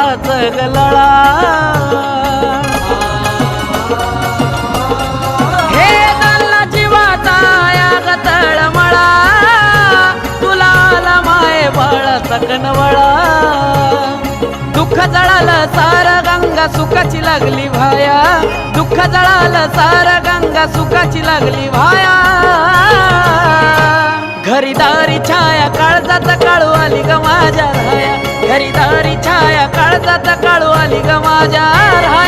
जीवाच गलळा हे झाला जीवाचा या तळमळा तुला आला माये बाळ सकनवळा दुःख जळालं सार गंगा सुखाची लागली भाया दुःख जळालं सार गंगा सुखाची लागली भाया घरीदारी छाया काळजात काळू आली ग माझ्या राया घरीदारी छाया काळजात काळू आली ग माझ्या राया